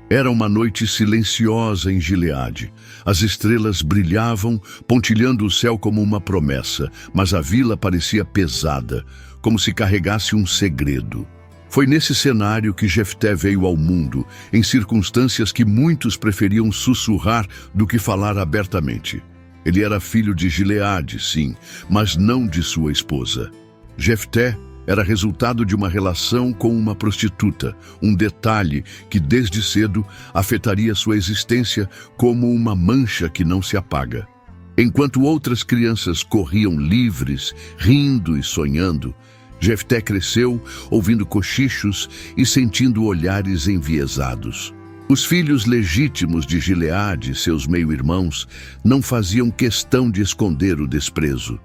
Era uma noite silenciosa em Gileade. As estrelas brilhavam, pontilhando o céu como uma promessa, mas a vila parecia pesada, como se carregasse um segredo. Foi nesse cenário que Jefté veio ao mundo, em circunstâncias que muitos preferiam sussurrar do que falar abertamente. Ele era filho de Gileade, sim, mas não de sua esposa. Jefté era resultado de uma relação com uma prostituta, um detalhe que desde cedo afetaria sua existência como uma mancha que não se apaga. Enquanto outras crianças corriam livres, rindo e sonhando, Jefté cresceu ouvindo cochichos e sentindo olhares enviesados. Os filhos legítimos de Gileade, seus meio-irmãos, não faziam questão de esconder o desprezo.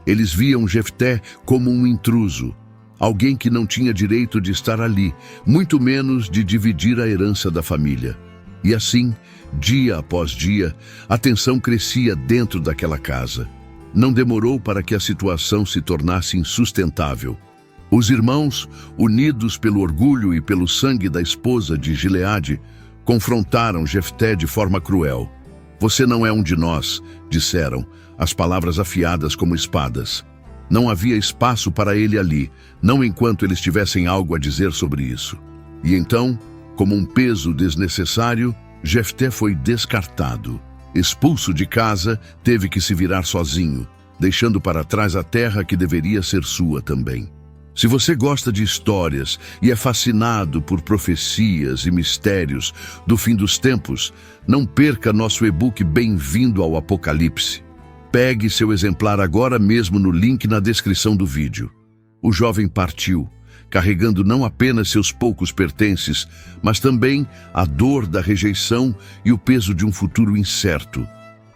Eles viam Jefté como um intruso, alguém que não tinha direito de estar ali, muito menos de dividir a herança da família. E assim, dia após dia, a tensão crescia dentro daquela casa. Não demorou para que a situação se tornasse insustentável. Os irmãos, unidos pelo orgulho e pelo sangue da esposa de Gileade, confrontaram Jefté de forma cruel. "Você não é um de nós", disseram, as palavras afiadas como espadas. Não havia espaço para ele ali, não enquanto eles tivessem algo a dizer sobre isso. E então, como um peso desnecessário, Jefté foi descartado. Expulso de casa, teve que se virar sozinho, deixando para trás a terra que deveria ser sua também. Se você gosta de histórias e é fascinado por profecias e mistérios do fim dos tempos, não perca nosso e-book Bem-vindo ao Apocalipse. Pegue seu exemplar agora mesmo no link na descrição do vídeo. O jovem partiu, carregando não apenas seus poucos pertences, mas também a dor da rejeição e o peso de um futuro incerto.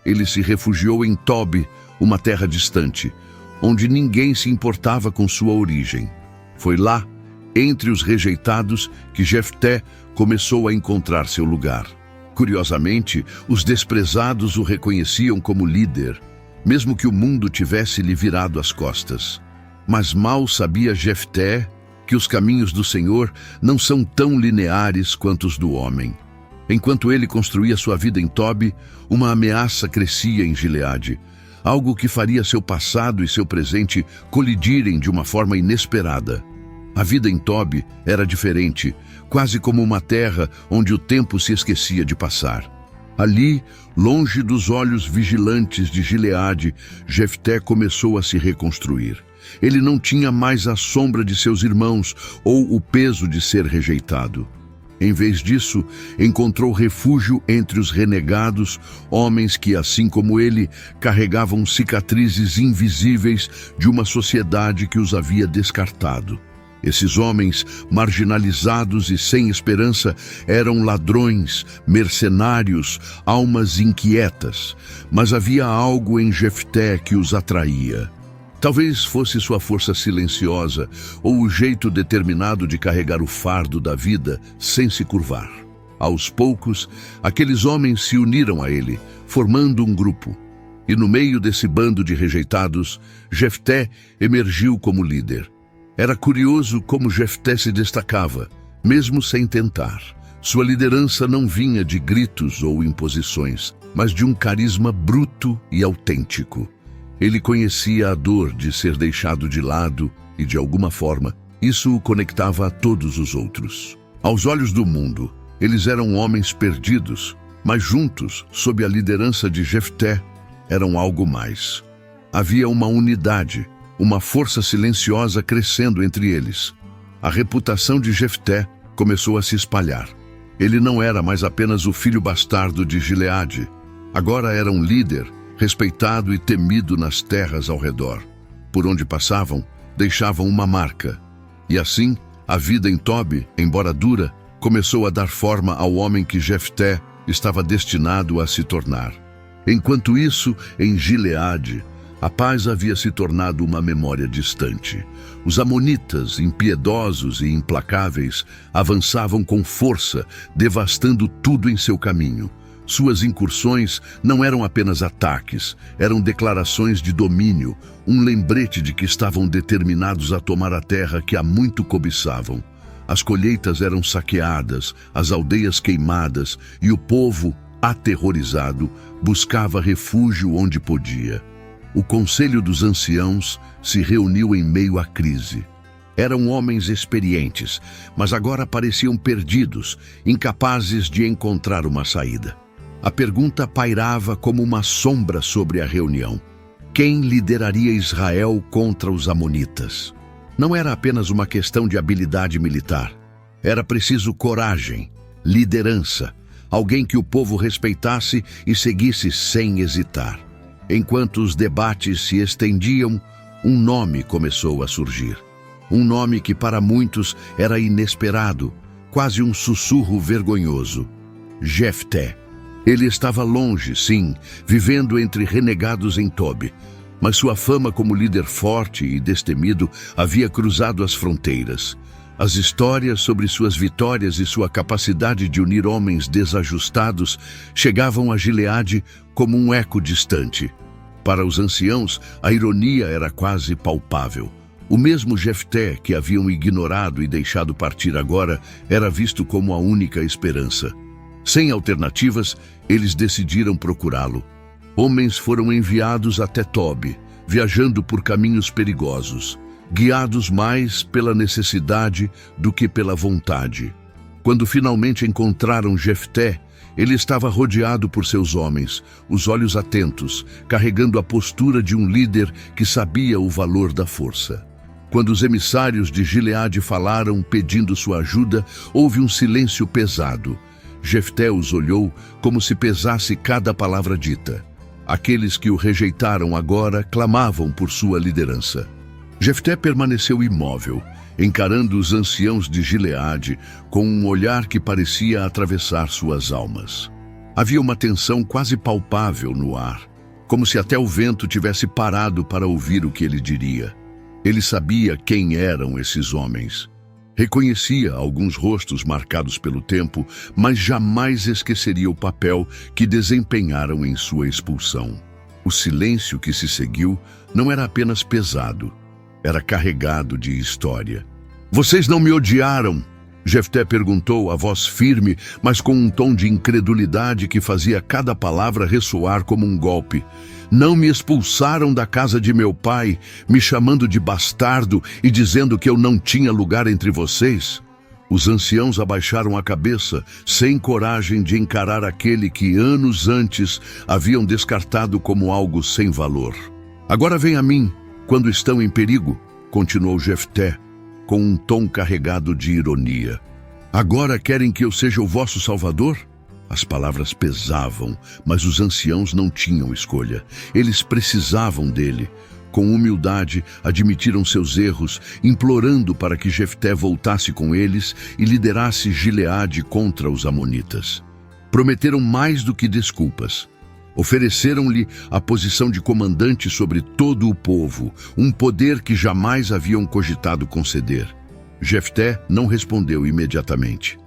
Ele se refugiou em Tobi, uma terra distante, onde ninguém se importava com sua origem. Foi lá, entre os rejeitados, que Jefté começou a encontrar seu lugar. Curiosamente, os desprezados o reconheciam como líder, mesmo que o mundo tivesse lhe virado as costas. Mas mal sabia Jefté que os caminhos do Senhor não são tão lineares quanto os do homem. Enquanto ele construía sua vida em Tobi, uma ameaça crescia em Gileade, algo que faria seu passado e seu presente colidirem de uma forma inesperada. A vida em Tobi era diferente, quase como uma terra onde o tempo se esquecia de passar. Ali, longe dos olhos vigilantes de Gileade, Jefté começou a se reconstruir. Ele não tinha mais a sombra de seus irmãos ou o peso de ser rejeitado. Em vez disso, encontrou refúgio entre os renegados, homens que, assim como ele, carregavam cicatrizes invisíveis de uma sociedade que os havia descartado. Esses homens, marginalizados e sem esperança, eram ladrões, mercenários, almas inquietas, mas havia algo em Jefté que os atraía. Talvez fosse sua força silenciosa ou o jeito determinado de carregar o fardo da vida sem se curvar. Aos poucos, aqueles homens se uniram a ele, formando um grupo. E no meio desse bando de rejeitados, Jefté emergiu como líder. Era curioso como Jefté se destacava, mesmo sem tentar. Sua liderança não vinha de gritos ou imposições, mas de um carisma bruto e autêntico. Ele conhecia a dor de ser deixado de lado e, de alguma forma, isso o conectava a todos os outros. Aos olhos do mundo, eles eram homens perdidos, mas juntos, sob a liderança de Jefté, eram algo mais. Havia uma unidade, uma força silenciosa crescendo entre eles. A reputação de Jefté começou a se espalhar. Ele não era mais apenas o filho bastardo de Gileade. Agora era um líder, respeitado e temido nas terras ao redor. Por onde passavam, deixavam uma marca. E assim, a vida em Tobi, embora dura, começou a dar forma ao homem que Jefté estava destinado a se tornar. Enquanto isso, em Gileade, a paz havia se tornado uma memória distante. Os amonitas, impiedosos e implacáveis, avançavam com força, devastando tudo em seu caminho. Suas incursões não eram apenas ataques, eram declarações de domínio, um lembrete de que estavam determinados a tomar a terra que há muito cobiçavam. As colheitas eram saqueadas, as aldeias queimadas e o povo, aterrorizado, buscava refúgio onde podia. O Conselho dos Anciãos se reuniu em meio à crise. Eram homens experientes, mas agora pareciam perdidos, incapazes de encontrar uma saída. A pergunta pairava como uma sombra sobre a reunião. Quem lideraria Israel contra os amonitas? Não era apenas uma questão de habilidade militar. Era preciso coragem, liderança, alguém que o povo respeitasse e seguisse sem hesitar. Enquanto os debates se estendiam, um nome começou a surgir. Um nome que para muitos era inesperado, quase um sussurro vergonhoso. Jefté. Ele estava longe, sim, vivendo entre renegados em Tobi, mas sua fama como líder forte e destemido havia cruzado as fronteiras. As histórias sobre suas vitórias e sua capacidade de unir homens desajustados chegavam a Gileade como um eco distante. Para os anciãos, a ironia era quase palpável. O mesmo Jefté que haviam ignorado e deixado partir agora era visto como a única esperança. Sem alternativas, eles decidiram procurá-lo. Homens foram enviados até Tobi, viajando por caminhos perigosos, guiados mais pela necessidade do que pela vontade. Quando finalmente encontraram Jefté, ele estava rodeado por seus homens, os olhos atentos, carregando a postura de um líder que sabia o valor da força. Quando os emissários de Gileade falaram pedindo sua ajuda, houve um silêncio pesado. Jefté os olhou como se pesasse cada palavra dita. Aqueles que o rejeitaram agora clamavam por sua liderança. Jefté permaneceu imóvel, encarando os anciãos de Gileade com um olhar que parecia atravessar suas almas. Havia uma tensão quase palpável no ar, como se até o vento tivesse parado para ouvir o que ele diria. Ele sabia quem eram esses homens. Reconhecia alguns rostos marcados pelo tempo, mas jamais esqueceria o papel que desempenharam em sua expulsão. O silêncio que se seguiu não era apenas pesado, era carregado de história. "Vocês não me odiaram?" Jefté perguntou, a voz firme, mas com um tom de incredulidade que fazia cada palavra ressoar como um golpe. "Não me expulsaram da casa de meu pai, me chamando de bastardo e dizendo que eu não tinha lugar entre vocês?" Os anciãos abaixaram a cabeça, sem coragem de encarar aquele que anos antes haviam descartado como algo sem valor. "Agora vem a mim, quando estão em perigo", continuou Jefté, com um tom carregado de ironia. "Agora querem que eu seja o vosso salvador?" As palavras pesavam, mas os anciãos não tinham escolha. Eles precisavam dele. Com humildade, admitiram seus erros, implorando para que Jefté voltasse com eles e liderasse Gileade contra os amonitas. Prometeram mais do que desculpas. Ofereceram-lhe a posição de comandante sobre todo o povo, um poder que jamais haviam cogitado conceder. Jefté não respondeu imediatamente.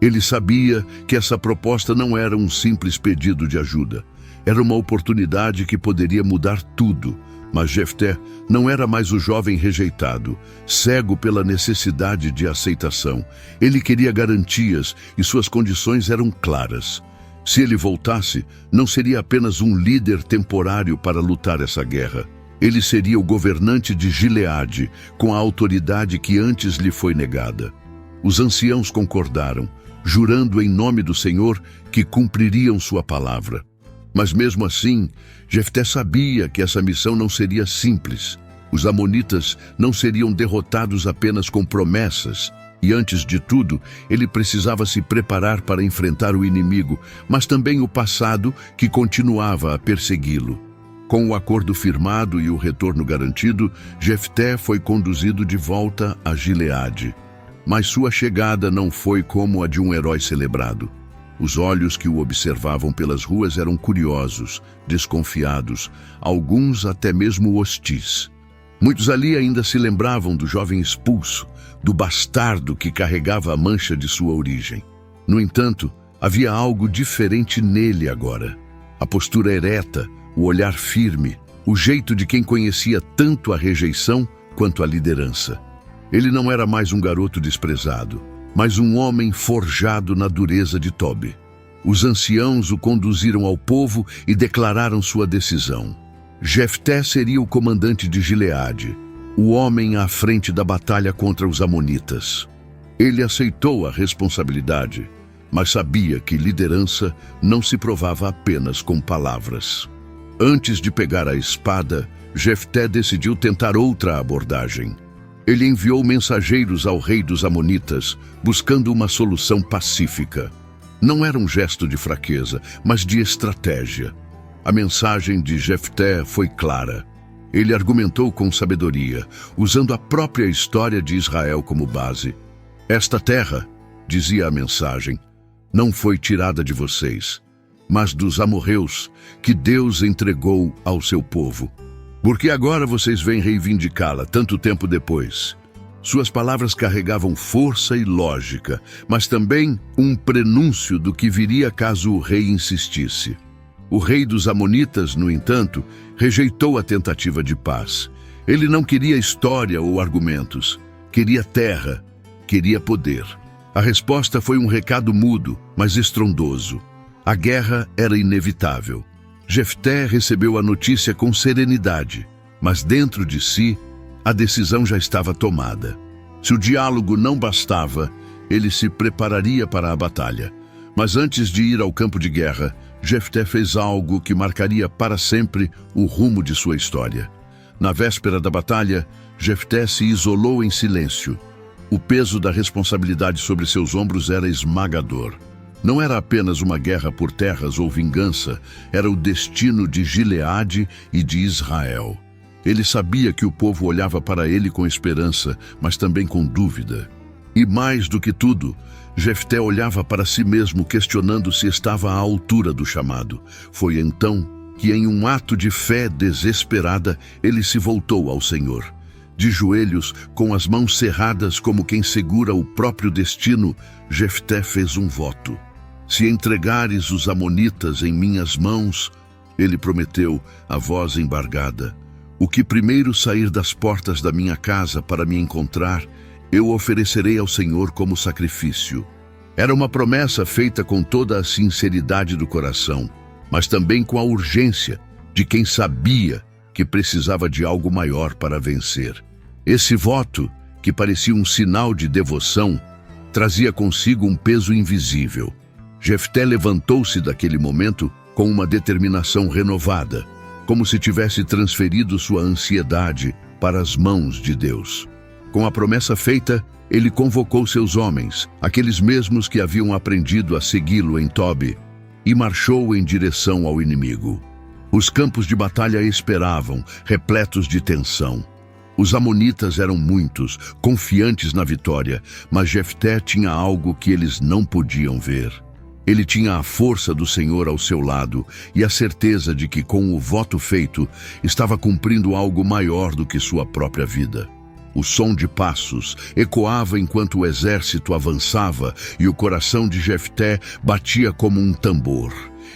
Ele sabia que essa proposta não era um simples pedido de ajuda. Era uma oportunidade que poderia mudar tudo. Mas Jefté não era mais o jovem rejeitado, cego pela necessidade de aceitação. Ele queria garantias e suas condições eram claras. Se ele voltasse, não seria apenas um líder temporário para lutar essa guerra. Ele seria o governante de Gileade, com a autoridade que antes lhe foi negada. Os anciãos concordaram, jurando em nome do Senhor que cumpririam sua palavra. Mas mesmo assim, Jefté sabia que essa missão não seria simples. Os amonitas não seriam derrotados apenas com promessas, e antes de tudo, ele precisava se preparar para enfrentar o inimigo, mas também o passado que continuava a persegui-lo. Com o acordo firmado e o retorno garantido, Jefté foi conduzido de volta a Gileade. Mas sua chegada não foi como a de um herói celebrado. Os olhos que o observavam pelas ruas eram curiosos, desconfiados, alguns até mesmo hostis. Muitos ali ainda se lembravam do jovem expulso, do bastardo que carregava a mancha de sua origem. No entanto, havia algo diferente nele agora. A postura ereta, o olhar firme, o jeito de quem conhecia tanto a rejeição quanto a liderança. Ele não era mais um garoto desprezado. mas um homem forjado na dureza de Tobi. Os anciãos o conduziram ao povo e declararam sua decisão. Jefté seria o comandante de Gileade, o homem à frente da batalha contra os amonitas. Ele aceitou a responsabilidade, mas sabia que liderança não se provava apenas com palavras. Antes de pegar a espada, Jefté decidiu tentar outra abordagem. Ele enviou mensageiros ao rei dos amonitas, buscando uma solução pacífica. Não era um gesto de fraqueza, mas de estratégia. A mensagem de Jefté foi clara. Ele argumentou com sabedoria, usando a própria história de Israel como base. Esta terra, dizia a mensagem, não foi tirada de vocês, mas dos amorreus que Deus entregou ao seu povo. Porque agora vocês vêm reivindicá-la tanto tempo depois. Suas palavras carregavam força e lógica, mas também um prenúncio do que viria caso o rei insistisse. O rei dos amonitas, no entanto, rejeitou a tentativa de paz. Ele não queria história ou argumentos. Queria terra, queria poder. A resposta foi um recado mudo, mas estrondoso. A guerra era inevitável. Jefté recebeu a notícia com serenidade, mas dentro de si, a decisão já estava tomada. Se o diálogo não bastava, ele se prepararia para a batalha. Mas antes de ir ao campo de guerra, Jefté fez algo que marcaria para sempre o rumo de sua história. Na véspera da batalha, Jefté se isolou em silêncio. O peso da responsabilidade sobre seus ombros era esmagador. Não era apenas uma guerra por terras ou vingança, era o destino de Gileade e de Israel. Ele sabia que o povo olhava para ele com esperança, mas também com dúvida. E mais do que tudo, Jefté olhava para si mesmo questionando se estava à altura do chamado. Foi então que, em um ato de fé desesperada, ele se voltou ao Senhor. De joelhos, com as mãos cerradas como quem segura o próprio destino, Jefté fez um voto. Se entregares os amonitas em minhas mãos, ele prometeu, a voz embargada, o que primeiro sair das portas da minha casa para me encontrar, eu oferecerei ao Senhor como sacrifício. Era uma promessa feita com toda a sinceridade do coração, mas também com a urgência de quem sabia que precisava de algo maior para vencer. Esse voto, que parecia um sinal de devoção, trazia consigo um peso invisível. Jefté levantou-se daquele momento com uma determinação renovada, como se tivesse transferido sua ansiedade para as mãos de Deus. Com a promessa feita, ele convocou seus homens, aqueles mesmos que haviam aprendido a segui-lo em Tobi, e marchou em direção ao inimigo. Os campos de batalha esperavam, repletos de tensão. Os amonitas eram muitos, confiantes na vitória, mas Jefté tinha algo que eles não podiam ver. Ele tinha a força do Senhor ao seu lado e a certeza de que, com o voto feito, estava cumprindo algo maior do que sua própria vida. O som de passos ecoava enquanto o exército avançava e o coração de Jefté batia como um tambor.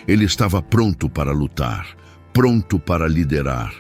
Ele estava pronto para lutar, pronto para liderar.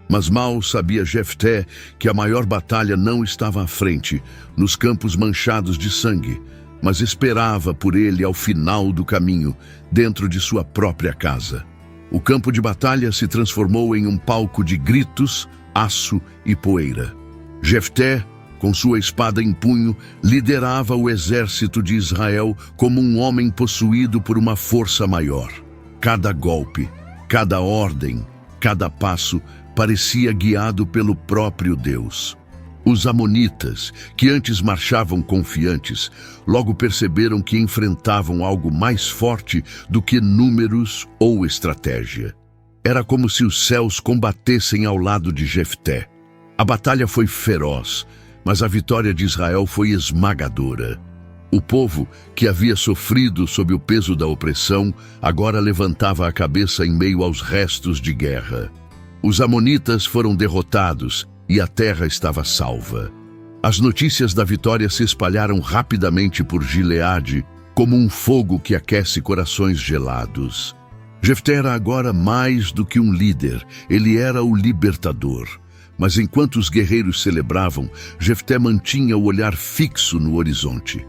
Mas mal sabia Jefté que a maior batalha não estava à frente, nos campos manchados de sangue, mas esperava por ele ao final do caminho, dentro de sua própria casa. O campo de batalha se transformou em um palco de gritos, aço e poeira. Jefté, com sua espada em punho, liderava o exército de Israel como um homem possuído por uma força maior. Cada golpe, cada ordem, cada passo parecia guiado pelo próprio Deus. Os amonitas, que antes marchavam confiantes, logo perceberam que enfrentavam algo mais forte do que números ou estratégia. Era como se os céus combatessem ao lado de Jefté. A batalha foi feroz, mas a vitória de Israel foi esmagadora. O povo, que havia sofrido sob o peso da opressão, agora levantava a cabeça em meio aos restos de guerra. Os amonitas foram derrotados e a terra estava salva. As notícias da vitória se espalharam rapidamente por Gileade, como um fogo que aquece corações gelados. Jefté era agora mais do que um líder, ele era o libertador. Mas enquanto os guerreiros celebravam, Jefté mantinha o olhar fixo no horizonte.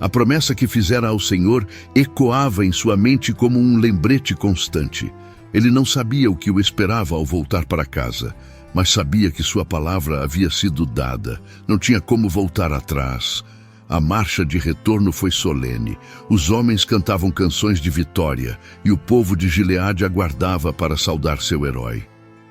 A promessa que fizera ao Senhor ecoava em sua mente como um lembrete constante. Ele não sabia o que o esperava ao voltar para casa, mas sabia que sua palavra havia sido dada. Não tinha como voltar atrás. A marcha de retorno foi solene. Os homens cantavam canções de vitória e o povo de Gileade aguardava para saudar seu herói.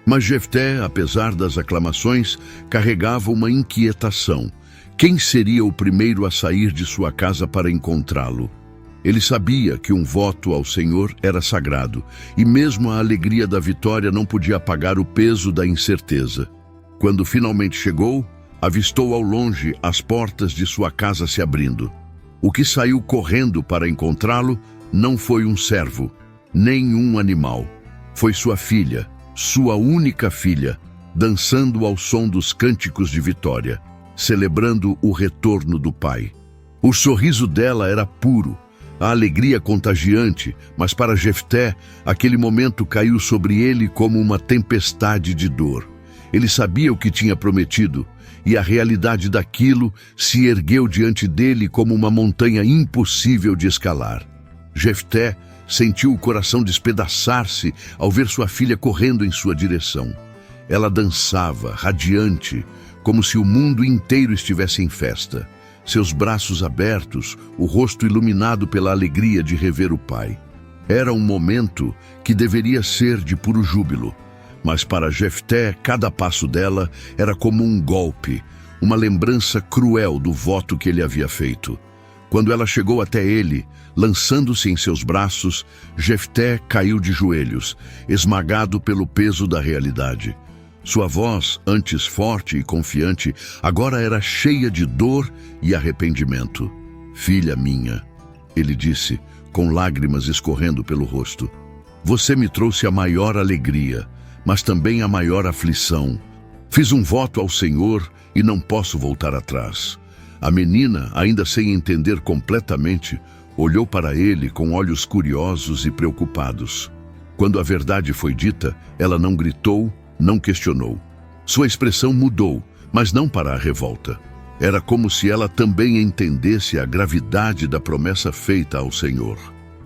Mas Jefté, apesar das aclamações, carregava uma inquietação. Quem seria o primeiro a sair de sua casa para encontrá-lo? Ele sabia que um voto ao Senhor era sagrado, e mesmo a alegria da vitória não podia apagar o peso da incerteza. Quando finalmente chegou, avistou ao longe as portas de sua casa se abrindo. O que saiu correndo para encontrá-lo não foi um servo, nem um animal. Foi sua filha, sua única filha, dançando ao som dos cânticos de vitória, celebrando o retorno do pai. O sorriso dela era puro, a alegria contagiante, mas para Jefté, aquele momento caiu sobre ele como uma tempestade de dor. Ele sabia o que tinha prometido, e a realidade daquilo se ergueu diante dele como uma montanha impossível de escalar. Jefté sentiu o coração despedaçar-se ao ver sua filha correndo em sua direção. Ela dançava, radiante, como se o mundo inteiro estivesse em festa. Seus braços abertos, o rosto iluminado pela alegria de rever o pai. Era um momento que deveria ser de puro júbilo, mas para Jefté, cada passo dela era como um golpe, uma lembrança cruel do voto que ele havia feito. Quando ela chegou até ele, lançando-se em seus braços, Jefté caiu de joelhos, esmagado pelo peso da realidade. Sua voz, antes forte e confiante, agora era cheia de dor e arrependimento. "Filha minha", ele disse, com lágrimas escorrendo pelo rosto, "você me trouxe a maior alegria, mas também a maior aflição. Fiz um voto ao Senhor e não posso voltar atrás." A menina, ainda sem entender completamente, olhou para ele com olhos curiosos e preocupados. Quando a verdade foi dita, ela não gritou, não questionou. Sua expressão mudou, mas não para a revolta. Era como se ela também entendesse a gravidade da promessa feita ao Senhor.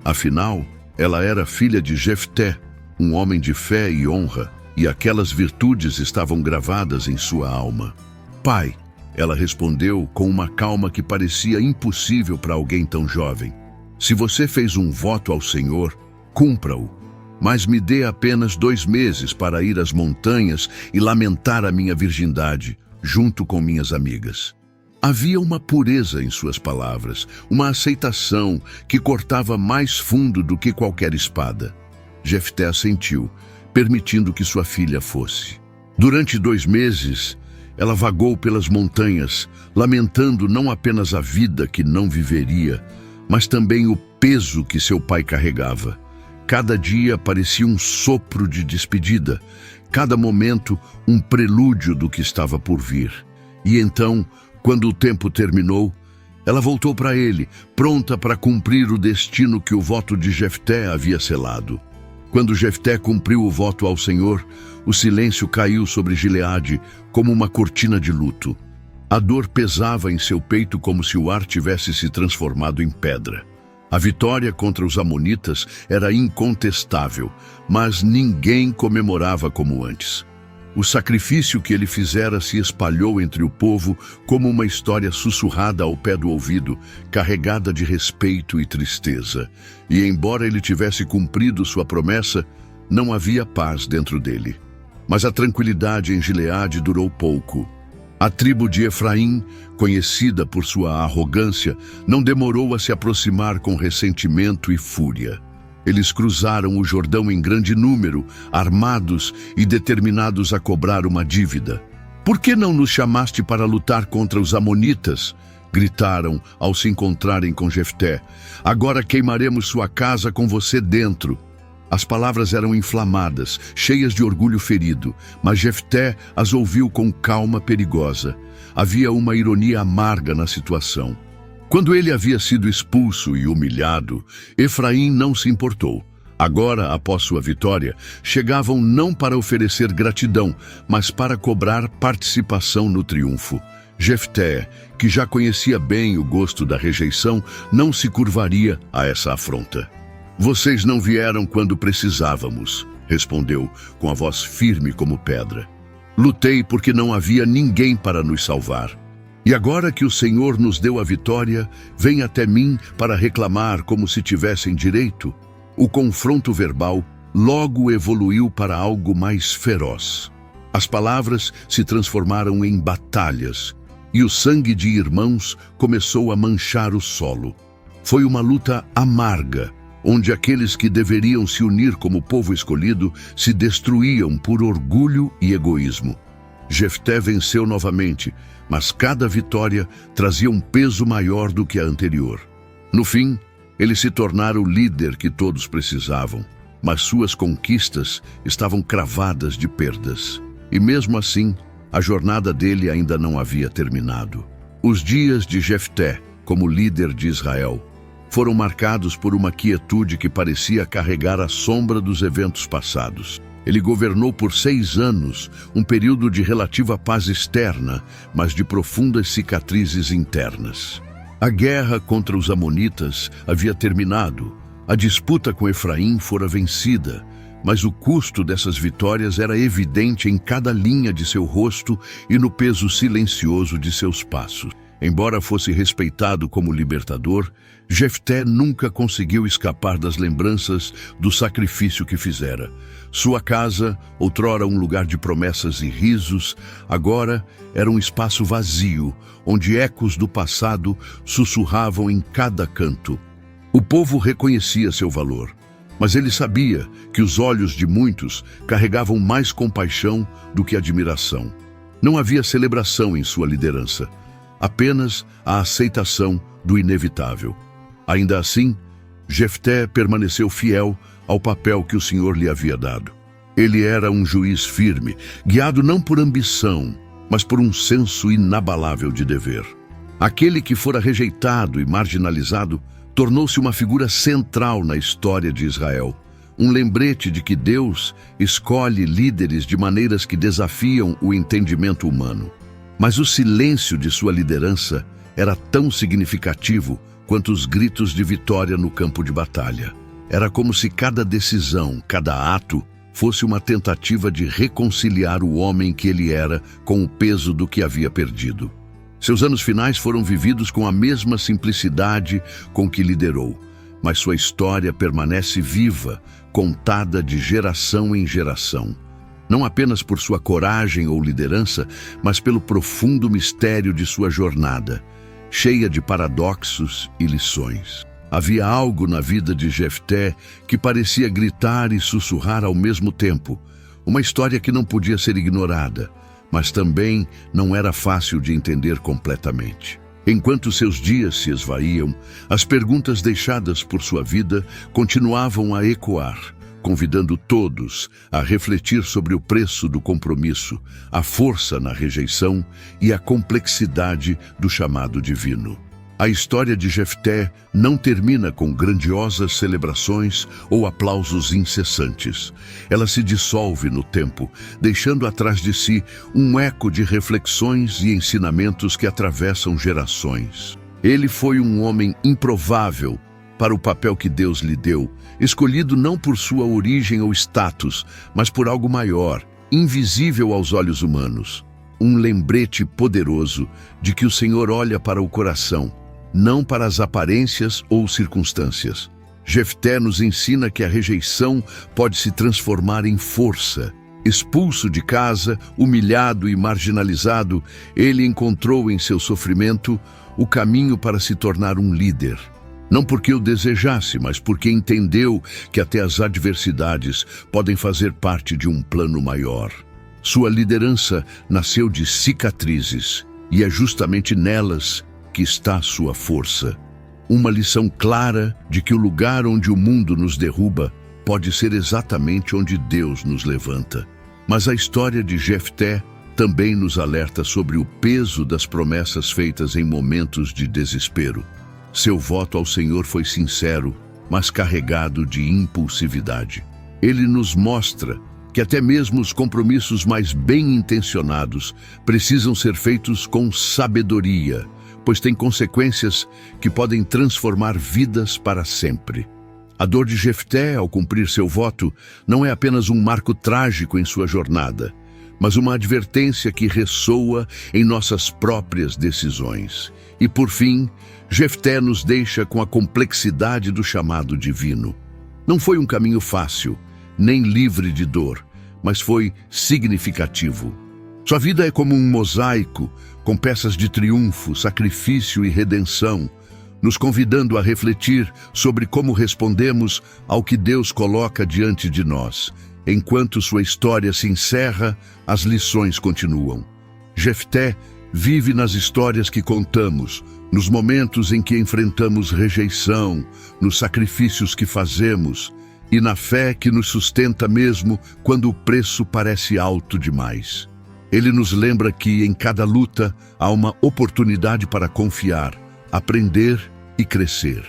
Afinal, ela era filha de Jefté, um homem de fé e honra, e aquelas virtudes estavam gravadas em sua alma. "Pai", ela respondeu com uma calma que parecia impossível para alguém tão jovem, "se você fez um voto ao Senhor, cumpra-o. Mas me dê apenas 2 meses para ir às montanhas e lamentar a minha virgindade, junto com minhas amigas." Havia uma pureza em suas palavras, uma aceitação que cortava mais fundo do que qualquer espada. Jefté assentiu, permitindo que sua filha fosse. Durante 2 meses, ela vagou pelas montanhas, lamentando não apenas a vida que não viveria, mas também o peso que seu pai carregava. Cada dia parecia um sopro de despedida, cada momento um prelúdio do que estava por vir. E então, quando o tempo terminou, ela voltou para ele, pronta para cumprir o destino que o voto de Jefté havia selado. Quando Jefté cumpriu o voto ao Senhor, o silêncio caiu sobre Gileade como uma cortina de luto. A dor pesava em seu peito como se o ar tivesse se transformado em pedra. A vitória contra os amonitas era incontestável, mas ninguém comemorava como antes. O sacrifício que ele fizera se espalhou entre o povo como uma história sussurrada ao pé do ouvido, carregada de respeito e tristeza. E embora ele tivesse cumprido sua promessa, não havia paz dentro dele. Mas a tranquilidade em Gileade durou pouco. A tribo de Efraim, conhecida por sua arrogância, não demorou a se aproximar com ressentimento e fúria. Eles cruzaram o Jordão em grande número, armados e determinados a cobrar uma dívida. "Por que não nos chamaste para lutar contra os amonitas?", gritaram ao se encontrarem com Jefté. "Agora queimaremos sua casa com você dentro." As palavras eram inflamadas, cheias de orgulho ferido, mas Jefté as ouviu com calma perigosa. Havia uma ironia amarga na situação. Quando ele havia sido expulso e humilhado, Efraim não se importou. Agora, após sua vitória, chegavam não para oferecer gratidão, mas para cobrar participação no triunfo. Jefté, que já conhecia bem o gosto da rejeição, não se curvaria a essa afronta. "Vocês não vieram quando precisávamos", respondeu com a voz firme como pedra. "Lutei porque não havia ninguém para nos salvar. E agora que o Senhor nos deu a vitória, vem até mim para reclamar como se tivessem direito?" O confronto verbal logo evoluiu para algo mais feroz. As palavras se transformaram em batalhas, e o sangue de irmãos começou a manchar o solo. Foi uma luta amarga, onde aqueles que deveriam se unir como povo escolhido se destruíam por orgulho e egoísmo. Jefté venceu novamente, mas cada vitória trazia um peso maior do que a anterior. No fim, ele se tornara o líder que todos precisavam, mas suas conquistas estavam cravadas de perdas. E mesmo assim, a jornada dele ainda não havia terminado. Os dias de Jefté, como líder de Israel, foram marcados por uma quietude que parecia carregar a sombra dos eventos passados. Ele governou por 6 anos, um período de relativa paz externa, mas de profundas cicatrizes internas. A guerra contra os amonitas havia terminado, a disputa com Efraim fora vencida, mas o custo dessas vitórias era evidente em cada linha de seu rosto e no peso silencioso de seus passos. Embora fosse respeitado como libertador, Jefté nunca conseguiu escapar das lembranças do sacrifício que fizera. Sua casa, outrora um lugar de promessas e risos, agora era um espaço vazio, onde ecos do passado sussurravam em cada canto. O povo reconhecia seu valor, mas ele sabia que os olhos de muitos carregavam mais compaixão do que admiração. Não havia celebração em sua liderança, apenas a aceitação do inevitável. Ainda assim, Jefté permaneceu fiel ao papel que o Senhor lhe havia dado. Ele era um juiz firme, guiado não por ambição, mas por um senso inabalável de dever. Aquele que fora rejeitado e marginalizado tornou-se uma figura central na história de Israel, um lembrete de que Deus escolhe líderes de maneiras que desafiam o entendimento humano. Mas o silêncio de sua liderança era tão significativo quanto os gritos de vitória no campo de batalha. Era como se cada decisão, cada ato, fosse uma tentativa de reconciliar o homem que ele era com o peso do que havia perdido. Seus anos finais foram vividos com a mesma simplicidade com que liderou, mas sua história permanece viva, contada de geração em geração. Não apenas por sua coragem ou liderança, mas pelo profundo mistério de sua jornada, cheia de paradoxos e lições. Havia algo na vida de Jefté que parecia gritar e sussurrar ao mesmo tempo, uma história que não podia ser ignorada, mas também não era fácil de entender completamente. Enquanto seus dias se esvaíam, as perguntas deixadas por sua vida continuavam a ecoar, convidando todos a refletir sobre o preço do compromisso, a força na rejeição e a complexidade do chamado divino. A história de Jefté não termina com grandiosas celebrações ou aplausos incessantes. Ela se dissolve no tempo, deixando atrás de si um eco de reflexões e ensinamentos que atravessam gerações. Ele foi um homem improvável para o papel que Deus lhe deu, escolhido não por sua origem ou status, mas por algo maior, invisível aos olhos humanos. Um lembrete poderoso de que o Senhor olha para o coração, não para as aparências ou circunstâncias. Jefté nos ensina que a rejeição pode se transformar em força. Expulso de casa, humilhado e marginalizado, ele encontrou em seu sofrimento o caminho para se tornar um líder. Não porque o desejasse, mas porque entendeu que até as adversidades podem fazer parte de um plano maior. Sua liderança nasceu de cicatrizes, e é justamente nelas que está sua força. Uma lição clara de que o lugar onde o mundo nos derruba pode ser exatamente onde Deus nos levanta. Mas a história de Jefté também nos alerta sobre o peso das promessas feitas em momentos de desespero. Seu voto ao Senhor foi sincero, mas carregado de impulsividade. Ele nos mostra que até mesmo os compromissos mais bem-intencionados precisam ser feitos com sabedoria, pois têm consequências que podem transformar vidas para sempre. A dor de Jefté ao cumprir seu voto não é apenas um marco trágico em sua jornada, mas uma advertência que ressoa em nossas próprias decisões. E por fim, Jefté nos deixa com a complexidade do chamado divino. Não foi um caminho fácil, nem livre de dor, mas foi significativo. Sua vida é como um mosaico, com peças de triunfo, sacrifício e redenção, nos convidando a refletir sobre como respondemos ao que Deus coloca diante de nós. Enquanto sua história se encerra, as lições continuam. Jefté vive nas histórias que contamos, nos momentos em que enfrentamos rejeição, nos sacrifícios que fazemos e na fé que nos sustenta mesmo quando o preço parece alto demais. Ele nos lembra que em cada luta há uma oportunidade para confiar, aprender e crescer.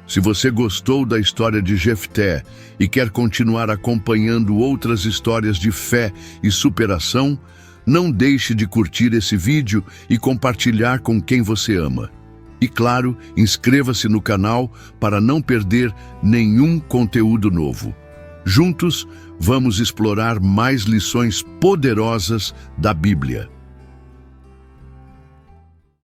Se você gostou da história de Jefté e quer continuar acompanhando outras histórias de fé e superação, não deixe de curtir esse vídeo e compartilhar com quem você ama. E claro, inscreva-se no canal para não perder nenhum conteúdo novo. Juntos, vamos explorar mais lições poderosas da Bíblia.